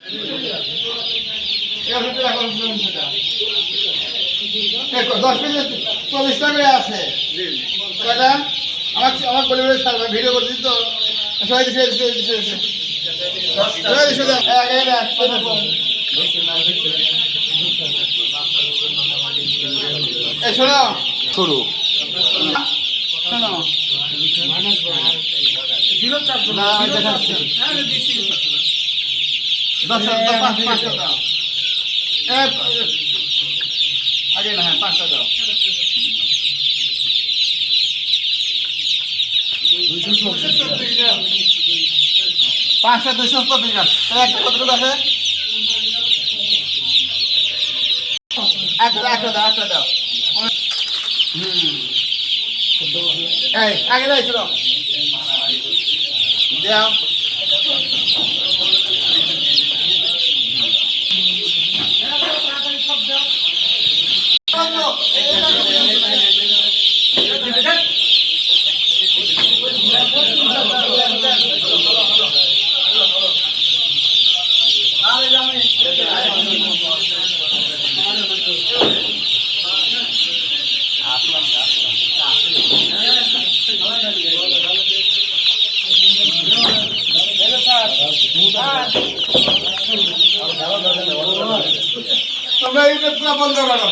$40 করে আছে কয়টা আমার পরিবারের ভিডিও করছি তো সবাই শোনো শুরু শোনো আগে না হ্যাঁ 5টা দাও 5টা 240 গ্রাম একটা কতটুকু আছে একটা দাও এই আগে দাও চলো দাও তোমরা এটা বন্ধ করো